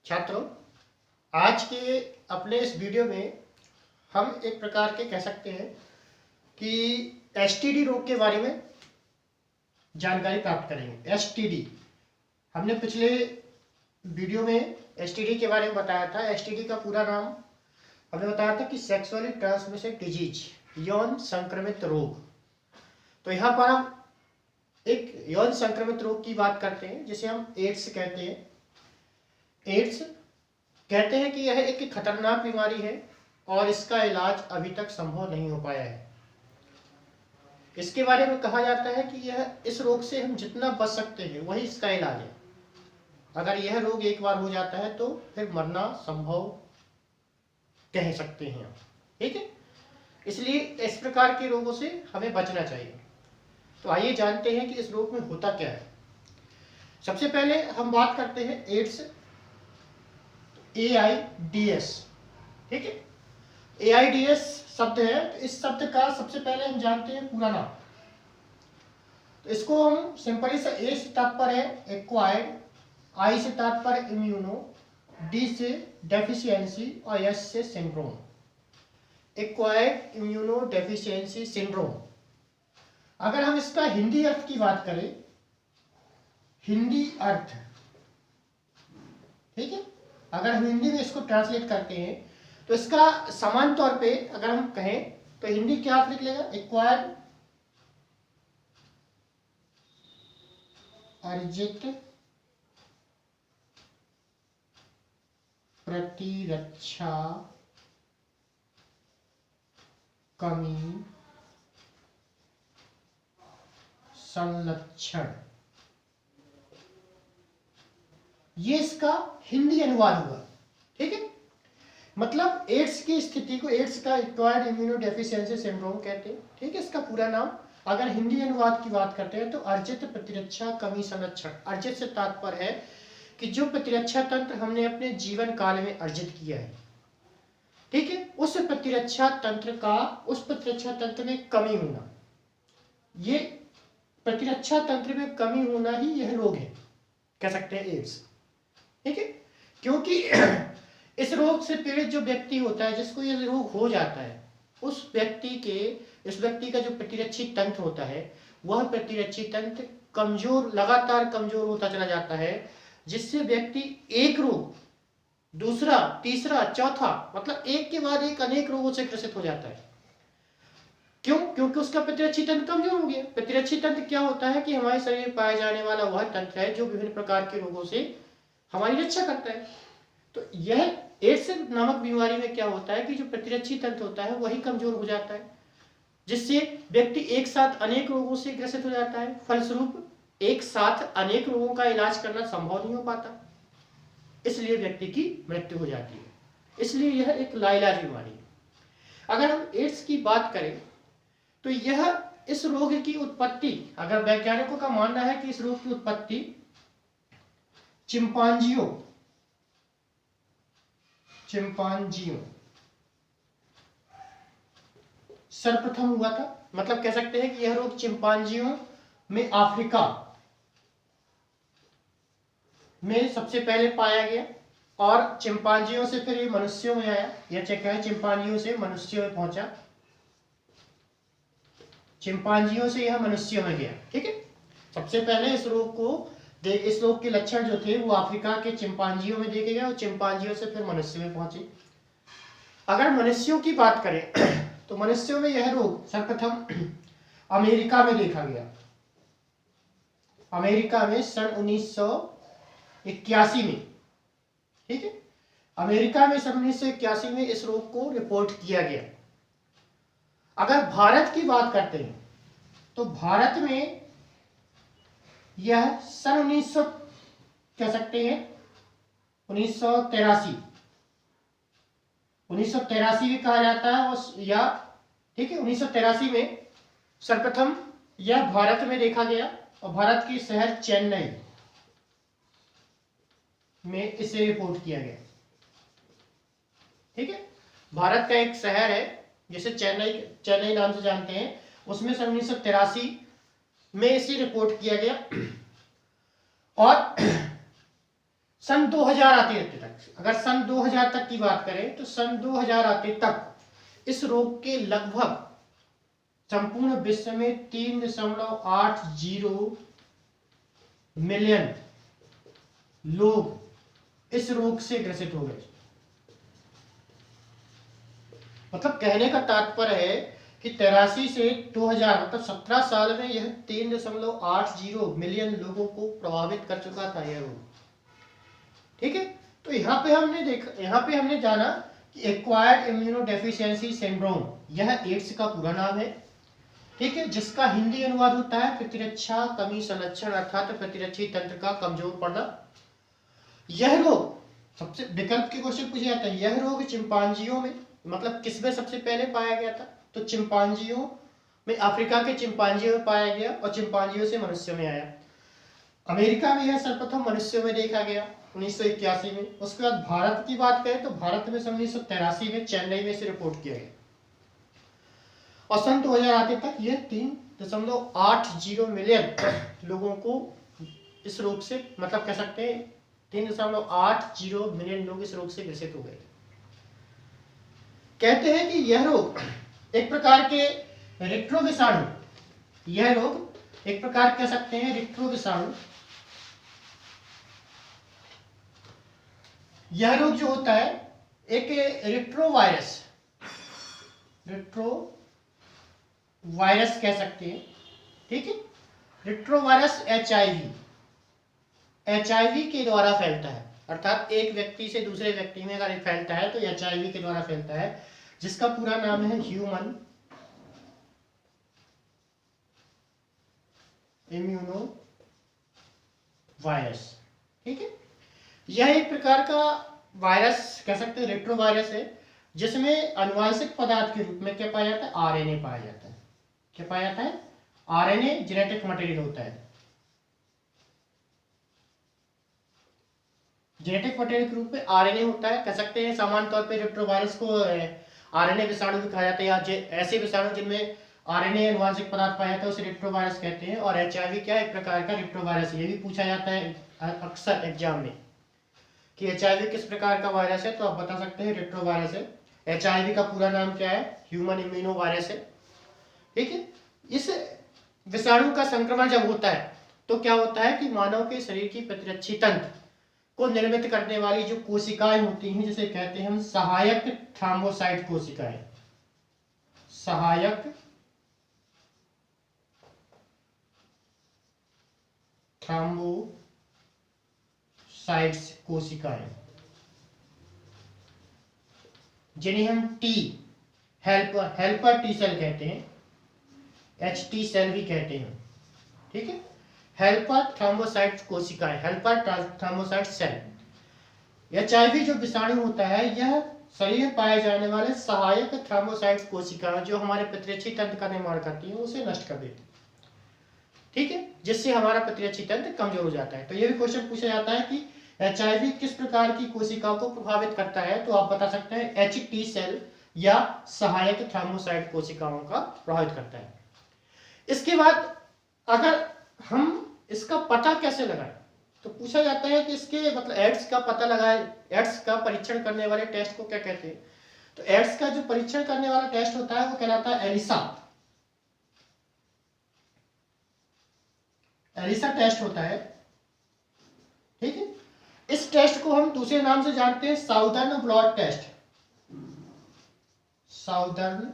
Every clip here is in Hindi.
छात्रों, आज के अपने इस वीडियो में हम एक प्रकार के कह सकते हैं कि एसटीडी रोग के बारे में जानकारी प्राप्त करेंगे। एसटीडी हमने पिछले वीडियो में एसटीडी के बारे में बताया था। एसटीडी का पूरा नाम हमने बताया था कि सेक्सुअली ट्रांसमिटेड डिजीज, यौन संक्रमित रोग। तो यहाँ पर हम एक यौन संक्रमित रोग की बात करते हैं जिसे हम एड्स कहते हैं। एड्स कहते हैं कि यह एक खतरनाक बीमारी है और इसका इलाज अभी तक संभव नहीं हो पाया है। इसके बारे में कहा जाता है कि यह इस रोग से हम जितना बच सकते हैं वही इसका इलाज है। अगर यह रोग एक बार हो जाता है तो फिर मरना संभव कह सकते हैं, ठीक है। इसलिए इस प्रकार के रोगों से हमें बचना चाहिए। तो आइए जानते हैं कि इस रोग में होता क्या है। सबसे पहले हम बात करते हैं एड्स, AIDS, ठीक है। AIDS शब्द है, तो इस शब्द का सबसे पहले हम जानते हैं पूरा नाम। तो इसको हम सिंपली से ए से तात्पर्य है एक्वायर्ड, आई से तात्पर्य इम्यूनो, डी से डेफिशिएंसी और एस से syndrome. Acquired immuno deficiency syndrome. अगर हम इसका हिंदी अर्थ की बात करें, हिंदी अर्थ, ठीक है, अगर हम हिंदी में इसको ट्रांसलेट करते हैं तो इसका समान तौर पे अगर हम कहें तो हिंदी क्या आप लिख लेगा, एक्वायर्ड अर्जित प्रतिरक्षा कमी संलक्षण, ये इसका हिंदी अनुवाद हुआ, ठीक है। मतलब एड्स की स्थिति को एड्स का एक्वायर्ड इम्यूनोडेफिशिएंसी सिंड्रोम कहते हैं, ठीक है। इसका पूरा नाम अगर हिंदी अनुवाद की बात करते हैं तो अर्जित प्रतिरक्षा कमी संलक्षण। अर्जित से तात्पर्य है कि जो प्रतिरक्षा तंत्र हमने अपने जीवन काल में अर्जित किया है, ठीक है, उस प्रतिरक्षा तंत्र में कमी होना, ये प्रतिरक्षा तंत्र में कमी होना ही यह रोग है, कह सकते हैं एड्स, ठीक है। क्योंकि इस रोग से पीड़ित जो व्यक्ति होता है, जिसको यह रोग हो जाता है, इस व्यक्ति का जो प्रतिरक्षी तंत्र होता है वह प्रतिरक्षी तंत्र लगातार कमजोर होता चला जाता है, जिससे व्यक्ति एक रोग, दूसरा, तीसरा, चौथा, मतलब एक के बाद एक अनेक रोगों से ग्रसित हो जाता है। क्यों? क्योंकि उसका प्रतिरक्षी तंत्र कमजोर हो गया। प्रतिरक्षी तंत्र क्या होता है कि हमारे शरीर में पाया जाने वाला वह तंत्र है जो विभिन्न प्रकार के रोगों से हमारी रक्षा करता है। तो यह एड्स नामक बीमारी में क्या होता है कि जो प्रतिरक्षी तंत्र होता है वही कमजोर हो जाता है, जिससे व्यक्ति एक साथ अनेक रोगों से ग्रसित हो जाता है। फलस्वरूप एक साथ अनेक रोगों का इलाज करना संभव नहीं हो पाता, इसलिए व्यक्ति की मृत्यु हो जाती है। इसलिए यह एक लाइलाज बीमारी है। अगर हम एड्स की बात करें तो यह इस रोग की उत्पत्ति, अगर वैज्ञानिकों का मानना है कि इस रोग की उत्पत्ति चिंपांजियों सर्वप्रथम हुआ था। मतलब कह सकते हैं कि यह रोग चिंपांजियों में अफ्रीका में सबसे पहले पाया गया और चिंपांजियों से फिर ये मनुष्यों में आया। यह चेक है, चिंपांजियों से मनुष्यों में पहुंचा, चिंपांजियों से यह मनुष्यों में गया, ठीक है। सबसे पहले इस रोग के लक्षण जो थे वो अफ्रीका के चिंपांजियों में देखे गए और चिंपांजियों से फिर मनुष्य में पहुंचे। अगर मनुष्यों की बात करें तो मनुष्यों में यह रोग सर्वप्रथम अमेरिका में देखा गया। अमेरिका में सन 1981 में, ठीक है, अमेरिका में सन 1981 में इस रोग को रिपोर्ट किया गया। अगर भारत की बात करते हैं तो भारत में यह सन 1900 कह सकते हैं 1983 भी कहा जाता है, या ठीक है, 1983 में सर्वप्रथम यह भारत में देखा गया और भारत के शहर चेन्नई में इसे रिपोर्ट किया गया, ठीक है। भारत का एक शहर है जिसे चेन्नई नाम से जानते हैं, उसमें सन 1983 में इसे रिपोर्ट किया गया और सन 2000 आते तक, अगर सन 2000 तक की बात करें तो सन 2000 आते तक इस रोग के लगभग संपूर्ण विश्व में 3.80 मिलियन लोग इस रोग से ग्रसित हो गए। मतलब कहने का तात्पर्य है कि 83 से 2000 मतलब 17 साल में यह 3.80 मिलियन लोगों को प्रभावित कर चुका था यह रोग। ठीक है, तो यहाँ पे हमने जाना कि एक्वायर्ड इम्यूनोडेफिशिएंसी सिंड्रोम यह एड्स का पूरा नाम है। ठीक है, जिसका हिंदी अनुवाद होता है प्रतिरक्षा कमी संलक्षण अर्थात प्रतिरक्षी तंत्र का कमजोर पड़ना। यह रोग सबसे विकल्प के क्वेश्चन पूछे जाते हैं। यह रोग चिंपांजियों में मतलब किसमें सबसे पहले पाया गया था, तो चिंपांजियों में, अफ्रीका के चिंपांजियों में पाया गया और चिंपांजियों से मनुष्यों में आया। अमेरिका में यह सर्वप्रथम मनुष्यों में देखा गया 1981 में। उसके बाद भारत की बात करें तो भारत में 1983 में चेन्नई में से रिपोर्ट किया गया और सन 2000 आते तक यह 3.80 मिलियन लोगों को इस रोग से मतलब कह सकते हैं 3.80 मिलियन लोग इस रोग से ग्रसित हो गए। कहते हैं कि यह रोग एक प्रकार के रेट्रो विषाणु, यह रोग एक प्रकार कह सकते हैं रेट्रो विषाणु, यह रोग जो होता है एक रेट्रोवायरस कह सकते हैं। ठीक है, रेट्रोवायरस एचआईवी के द्वारा फैलता है, अर्थात एक व्यक्ति से दूसरे व्यक्ति में अगर फैलता है तो एचआईवी के द्वारा फैलता है, जिसका पूरा नाम है ह्यूमन इम्यूनो वायरस। ठीक है, यह एक प्रकार का वायरस कह सकते हैं, रेट्रोवायरस है, जिसमें आनुवंशिक पदार्थ के रूप में क्या पाया जाता है, आरएनए पाया जाता है। क्या पाया जाता है, आरएनए जेनेटिक मटेरियल होता है। जेनेटिक मटेरियल के रूप में आरएनए होता है, कह सकते हैं सामान्य तौर पे रेट्रोवायरस को आरएनए विषाणु भी कहा जाता है, या ऐसे विषाणु जिनमें आरएनए आनुवंशिक पदार्थ पाया जाता है उसे रेट्रोवायरस कहते हैं। और एचआईवी क्या है, एक प्रकार का रेट्रोवायरस है। ये भी पूछा जाता है अक्सर एग्जाम में कि एचआईवी किस प्रकार का वायरस है, तो आप बता सकते हैं रेट्रोवायरस है। एचआईवी का पूरा नाम क्या है, ह्यूमन इम्यूनो वायरस है। ठीक है, इस विषाणु का संक्रमण जब होता है तो क्या होता है कि मानव के शरीर की प्रतिरक्षी तंत्र को निर्मित करने वाली जो कोशिकाएं होती हैं, जिसे कहते हैं हम सहायक थ्रोम्बोसाइट कोशिकाएं, सहायक थ्रोम्बोसाइट्स कोशिकाएं, जिन्हें हम हेल्पर टी सेल कहते हैं, एचटी सेल भी कहते हैं। ठीक है, हेल्पर थ्रोम्बोसाइट कोशिकाएं, हेल्पर थ्रोम्बोसाइट सेल। एचआईवी जो विषाणु होता है यह शरीर में पाए जाने वाले सहायक थ्रोम्बोसाइट कोशिकाएं जो हमारे प्रतिरक्षी तंत्र का निर्माण करती हैं उसे नष्ट कर देती है। ठीक है, जिससे हमारा प्रतिरक्षी तंत्र कमजोर हो जाता है। तो ये भी क्वेश्चन पूछा जाता है कि एचआईवी किस प्रकार की कोशिकाओं को प्रभावित करता है, तो आप बता सकते हैं एचटी सेल या सहायक थ्रोम्बोसाइट कोशिकाओं का प्रभावित करता है। इसके बाद अगर हम इसका पता कैसे लगाएं, तो पूछा जाता है कि इसके मतलब एड्स का पता लगाए, एड्स का परीक्षण करने वाले टेस्ट को क्या कहते हैं, तो एड्स का जो परीक्षण करने वाला टेस्ट होता है वो कहलाता है एलिसा टेस्ट होता है। ठीक है, इस टेस्ट को हम दूसरे नाम से जानते हैं southern blot test, southern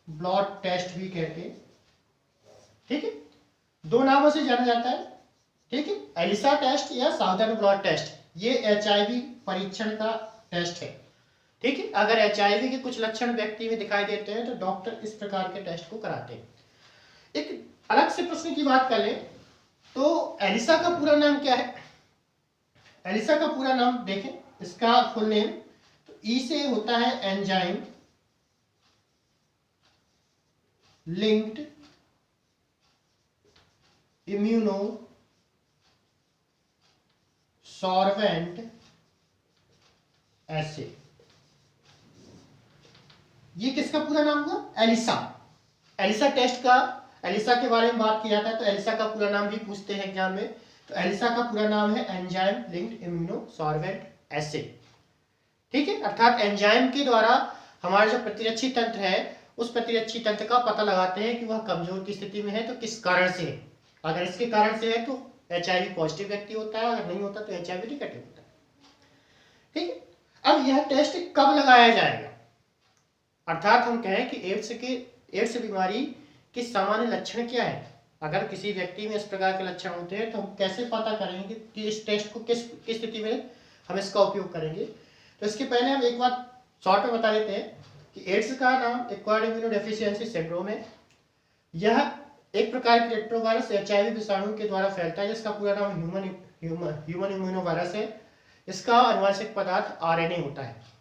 blot test भी कहते हैं। ठीक है, दो नामों से जाना जाता है। ठीक है, एलिसा टेस्ट या साउदर्न ब्लॉट टेस्ट, ये एचआईवी परीक्षण का टेस्ट है। ठीक है, अगर एचआईवी के कुछ लक्षण व्यक्ति में दिखाई देते हैं तो डॉक्टर इस प्रकार के टेस्ट को कराते हैं। एक अलग से प्रश्न की बात कर लें तो एलिसा का पूरा नाम क्या है, एलिसा का पूरा नाम देखें, इसका फुल नेम तो ई से होता है एंजाइम लिंक्ड इम्यूनो सॉर्वेंट एसे, ये किसका पूरा नाम हुआ, एलिसा। एलिसा टेस्ट का, एलिसा के बारे में बात किया जाता है तो एलिसा का पूरा नाम भी पूछते हैं एग्जाम में तो एलिसा का पूरा नाम है एंजाइम लिंक्ड इम्यूनोसॉर्बेंट एसे, ठीक है। अर्थात एंजाइम के द्वारा हमारा जो प्रतिरक्षी तंत्र है उस प्रतिरक्षी तंत्र का पता लगाते हैं कि वह कमजोर की स्थिति में है तो किस कारण से है। अगर इसके कारण से है तो HIV पॉजिटिव व्यक्ति होता है, अगर नहीं होता तो HIV नेगेटिव होता है, ठीक है। अब यह टेस्ट कब लगाया जाएगा, अर्थात हम कहें कि एड्स बीमारी के सामान्य लक्षण क्या है। अगर किसी व्यक्ति में इस प्रकार के लक्षण होते हैं तो हम कैसे पता करेंगे कि इस टेस्ट को किस स्थिति में हम इसका उपयोग करेंगे। तो इसके पहले हम एक बात शॉर्ट में बता देते हैं कि एड्स का नाम एक्वायर्ड इम्यूनोडेफिशिएंसी सिंड्रोम है। यह एक प्रकार की रेट्रोवायरस HIV विषाणु के द्वारा फैलता है, जिसका पूरा नाम ह्यूमन इम्यूनोवायरस है। इसका आनुवंशिक पदार्थ RNA होता है।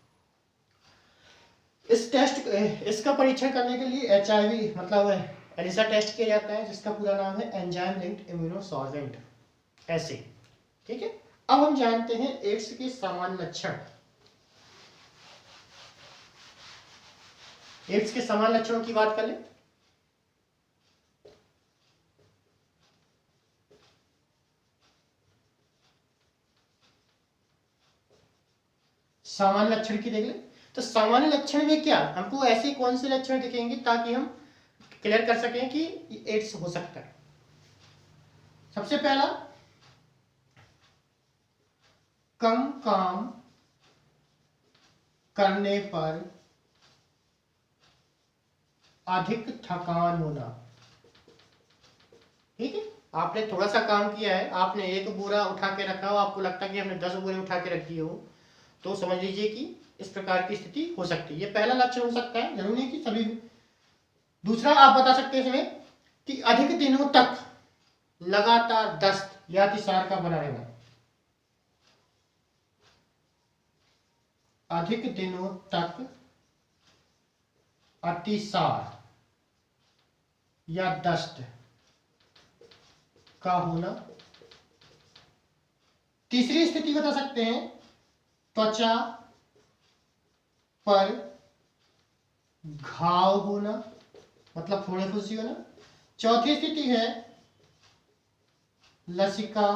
इसका परीक्षण करने के लिए HIV मतलब एलिसा टेस्ट किया जाता है, जिसका पूरा नाम है एंजाइम लिंक्ड इम्यूनोसॉर्बेंट एसे, ठीक है। अब हम जानते हैं एड्स के सामान्य लक्षण। एड्स के सामान्य लक्षणों की बात करें सामान्य लक्षण की देख ले तो सामान्य लक्षण में क्या हमको ऐसे कौन से लक्षण दिखेंगे ताकि हम क्लियर कर सकें कि एड्स हो सकता है। सबसे पहला, कम काम करने पर अधिक थकान होना, ठीक है। आपने थोड़ा सा काम किया है, आपने एक बोरा उठा के रखा हो, आपको लगता है कि हमने 10 बोरे उठा के रख दिए हो, तो समझ लीजिए कि इस प्रकार की स्थिति हो सकती है। ये पहला लक्षण हो सकता है, जरूरी नहीं कि सभी। दूसरा आप बता सकते हैं इसमें कि अधिक दिनों तक लगातार दस्त या अतिसार का बना रहना, अधिक दिनों तक अतिसार या दस्त का होना। तीसरी स्थिति बता सकते हैं त्वचा पर घाव होना, मतलब फोड़े फुंसी होना। चौथी स्थिति है लसिका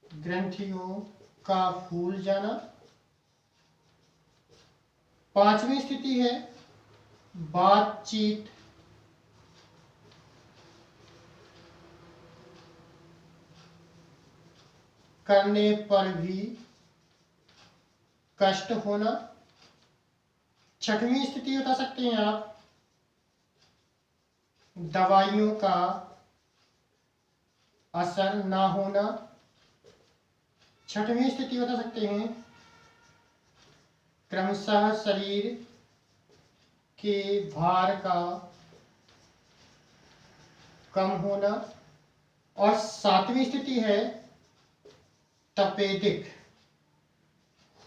ग्रंथियों का फूल जाना। पांचवी स्थिति है बातचीत करने पर भी कष्ट होना। छठवीं स्थिति बता सकते हैं आप दवाइयों का असर ना होना। छठवीं स्थिति बता सकते हैं क्रमशः शरीर के भार का कम होना। और सातवीं स्थिति है तपेदिक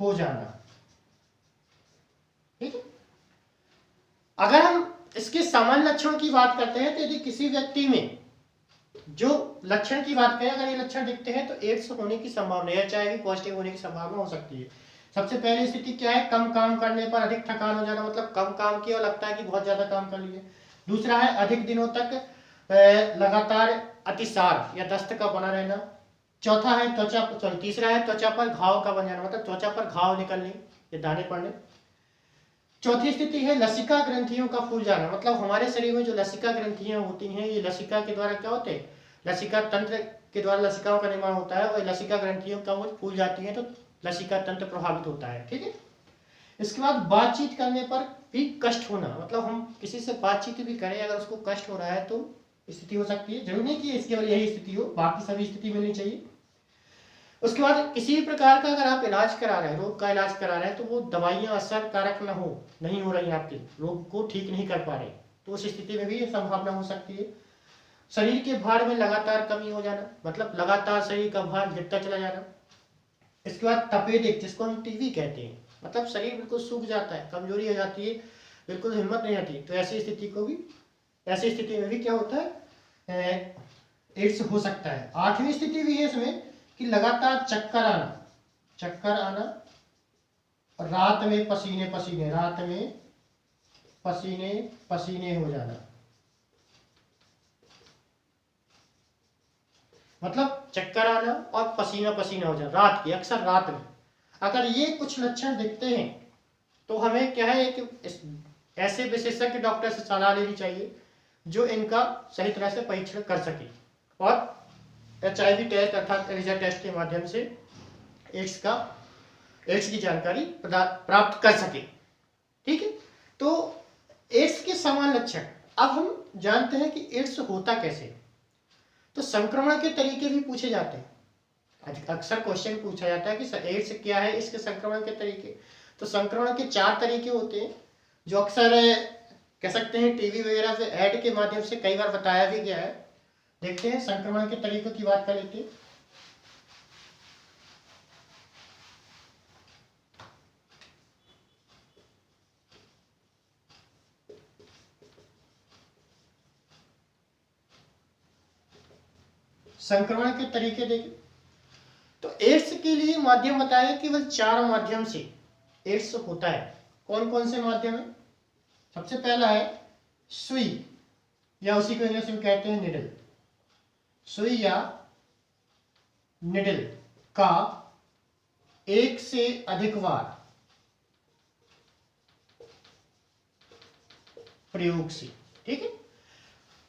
हो जाना, ठीक है। अगर हम इसके सामान्य लक्षणों की बात करते हैं तो यदि किसी व्यक्ति में जो लक्षण की बात करें, अगर ये लक्षण दिखते हैं तो एड्स होने की संभावना है, चाहे भी पॉजिटिव होने की संभावना हो सकती है। सबसे पहली स्थिति क्या है, कम काम करने पर अधिक थकान हो जाना, मतलब कम काम किया और लगता है कि बहुत ज्यादा काम कर लिए। दूसरा है अधिक दिनों तक लगातार अतिसार या दस्त का बना रहना। चौथा है तीसरा है त्वचा पर घाव का बन जाना, मतलब त्वचा पर घाव निकलने या दाने पड़ने। चौथी स्थिति है लसिका ग्रंथियों का फूल जाना, मतलब हमारे शरीर में जो लसिका ग्रंथियां होती हैं, ये लसिका के द्वारा क्या होते हैं, लसिका तंत्र के द्वारा लसिकाओं का निर्माण होता है और लसिका ग्रंथियों का वो फूल जाती है तो लसिका तंत्र प्रभावित होता है, ठीक है। इसके बाद बातचीत करने पर भी कष्ट होना, मतलब हम किसी से बातचीत भी करें अगर उसको कष्ट हो रहा है तो स्थिति हो सकती है। जरूरी नहीं कि इसके केवल यही स्थिति हो, बाकी सभी स्थिति मिलनी चाहिए। उसके बाद किसी भी प्रकार का अगर आप इलाज करा रहे हैं, रोग का इलाज करा रहे हैं, तो वो दवाइयां असरकारक नहीं हो रही, आपके रोग को ठीक नहीं कर पा रहे, तो उस स्थिति में भी ये संभावना हो सकती है। शरीर के भार में लगातार कमी हो जाना, मतलब लगातार शरीर का भार गिरता चला जाना। इसके बाद तपेदिक, जिसको हम टीबी कहते हैं, मतलब शरीर बिल्कुल सूख जाता है, कमजोरी हो जाती है, बिल्कुल हिम्मत नहीं आती, तो ऐसी स्थिति में भी क्या होता है, एड्स हो सकता है। आठवीं स्थिति भी है इसमें कि लगातार चक्कर आना और रात में पसीने हो जाना। मतलब चक्कर आना और पसीना पसीना हो जाना रात की, अक्सर रात में। अगर ये कुछ लक्षण दिखते हैं तो हमें क्या है कि ऐसे विशेषज्ञ डॉक्टर से सलाह लेनी चाहिए जो इनका सही तरह से परीक्षण कर सके और HIV टेस्ट अर्थात एलिजा टेस्ट के माध्यम से एड्स की जानकारी प्राप्त कर सके। ठीक है, तो एड्स के समान लक्षण। अब हम जानते हैं कि एड्स होता कैसे, तो संक्रमण के तरीके भी पूछे जाते हैं। अक्सर क्वेश्चन पूछा जाता है कि एड्स क्या है, इसके संक्रमण के तरीके। तो संक्रमण के 4 तरीके होते हैं जो अक्सर कह सकते हैं टीवी वगैरह से ऐड के माध्यम से कई बार बताया भी गया है। देखते हैं संक्रमण के तरीकों की बात कर लेते हैं। संक्रमण के तरीके देखें तो एड्स के लिए माध्यम बताया केवल 4 माध्यम से एड्स होता है। कौन कौन से माध्यम है? सबसे पहला है सुई, या उसी को इंग्लिश में कहते हैं निडल। सुई या निडल का 1 से अधिक बार प्रयोग से। ठीक है,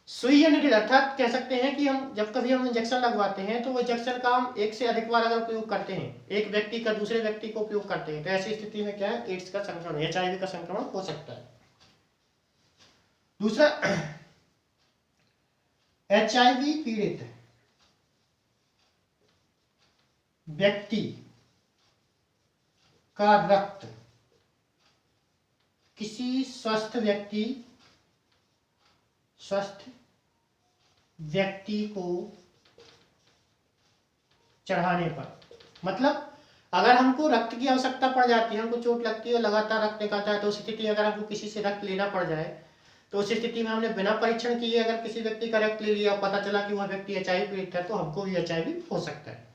सुई या निडल अर्थात कह सकते हैं कि हम जब कभी हम इंजेक्शन लगवाते हैं तो वो इंजेक्शन का हम 1 से अधिक बार अगर प्रयोग करते हैं, एक व्यक्ति का दूसरे व्यक्ति को उपयोग करते हैं, तो ऐसी स्थिति में क्या है, एड्स का संक्रमण, HIV का संक्रमण हो सकता है। दूसरा, HIV पीड़ित व्यक्ति का रक्त किसी स्वस्थ व्यक्ति को चढ़ाने पर, मतलब अगर हमको रक्त की आवश्यकता पड़ जाती है, हमको चोट लगती है और लगातार रक्त निकलता है, तो उस स्थिति में अगर हमको किसी से रक्त लेना पड़ जाए तो उस स्थिति में हमने बिना परीक्षण किए अगर किसी व्यक्ति का रक्त ले लिया और पता चला कि वह व्यक्ति HIV पीड़ित है तो हमको भी HIV हो सकता है।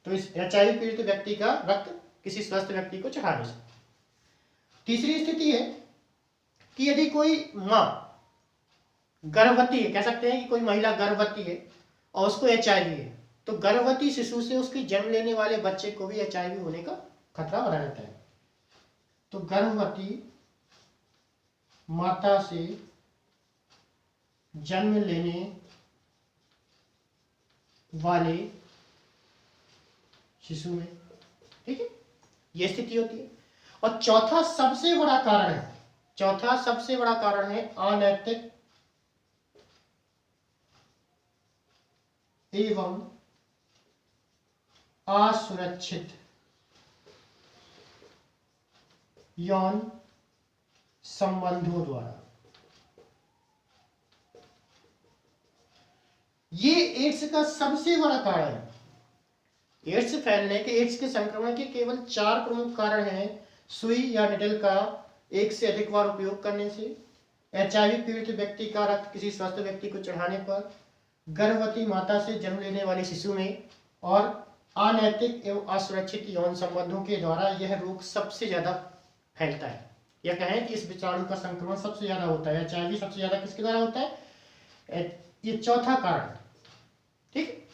तो इस HIV पीड़ित व्यक्ति का रक्त किसी स्वस्थ व्यक्ति को चढ़ाने से। तीसरी स्थिति है कि यदि कोई माँ गर्भवती है, कह सकते हैं कि कोई महिला गर्भवती है और उसको HIV है, तो गर्भवती शिशु से उसकी जन्म लेने वाले बच्चे को भी HIV होने का खतरा बना रहता है। तो गर्भवती माता से जन्म लेने वाले शिशु में, ठीक है, यह स्थिति होती है। और चौथा सबसे बड़ा कारण है अनैतिक एवं असुरक्षित यौन संबंधों द्वारा। ये एड्स का सबसे बड़ा कारण है। एड्स फैलने के, एड्स के संक्रमण के केवल 4 प्रमुख कारण हैं। सुई या निडल का 1 से अधिक बार उपयोग करने से, HIV पीड़ित व्यक्ति का रक्त किसी स्वस्थ व्यक्ति को चढ़ाने पर, गर्भवती माता से जन्म लेने वाले शिशु में, और अनैतिक एवं असुरक्षित यौन संबंधों के द्वारा यह रोग सबसे ज्यादा फैलता है। यह कहें कि इस विषाणु का संक्रमण सबसे ज्यादा होता है, HIV सबसे ज्यादा किसके द्वारा होता है, ये चौथा कारण। ठीक,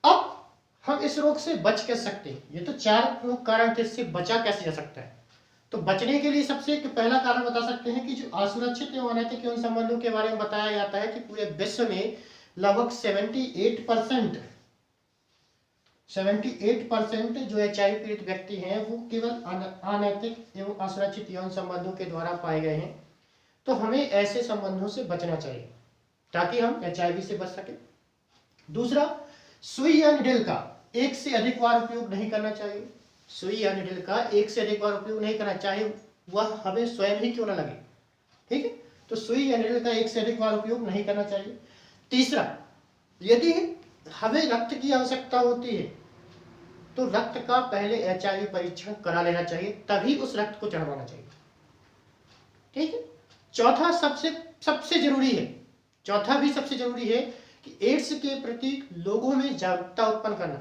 अब हम इस रोग से बच कैसे सकते हैं? ये तो 4 प्रमुख कारण थे, इससे बचा कैसे जा सकता है? तो बचने के लिए सबसे पहला कारण बता सकते हैं कि जो असुरक्षित एवं अनैतिक यौन संबंधों के बारे में बताया जाता है कि पूरे विश्व में लगभग 78% जो HIV पीड़ित व्यक्ति हैं वो केवल अनैतिक एवं असुरक्षित यौन संबंधों के द्वारा पाए गए हैं। तो हमें ऐसे संबंधों से बचना चाहिए ताकि हम HIV से बच सके। दूसरा, सुई या निडल का 1 से अधिक बार उपयोग नहीं करना चाहिए। सुई या निडल का 1 से अधिक बार उपयोग नहीं करना, चाहे वह हमें स्वयं ही क्यों ना लगे। ठीक है, तो सुई या निडल का 1 से अधिक बार उपयोग नहीं करना चाहिए। तीसरा, यदि हमें रक्त की आवश्यकता होती है तो रक्त का पहले HIV परीक्षण करा लेना चाहिए, तभी उस रक्त को चढ़वाना चाहिए। ठीक है, चौथा सबसे जरूरी है, चौथा भी सबसे जरूरी है कि एड्स के प्रति लोगों में जागरूकता उत्पन्न करना,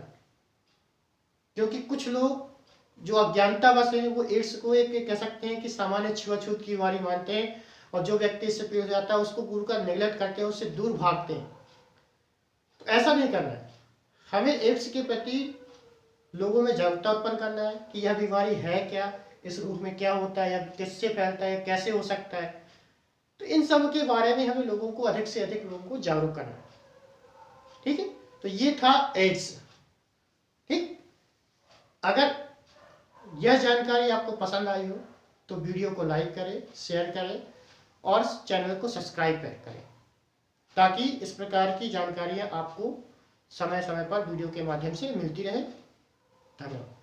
क्योंकि कुछ लोग जो अज्ञानतावश हैं वो एड्स को एक कह सकते हैं कि सामान्य छुआछूत की बीमारी मानते हैं और जो व्यक्ति इससे पीड़ित हो जाता है उसको पूरा नेग्लेक्ट करते हैं, उससे दूर भागते हैं। तो ऐसा नहीं करना है। हमें एड्स के प्रति लोगों में जागरूकता उत्पन्न करना है कि यह बीमारी है क्या, इस रूप में क्या होता है, या किससे फैलता है, कैसे हो सकता है। तो इन सब के बारे में हमें लोगों को अधिक से अधिक लोगों को जागरूक करना है। ठीक है, तो ये था एड्स। ठीक, अगर यह जानकारी आपको पसंद आई हो तो वीडियो को लाइक करें, शेयर करें और चैनल को सब्सक्राइब करें, ताकि इस प्रकार की जानकारियां आपको समय समय पर वीडियो के माध्यम से मिलती रहे। धन्यवाद।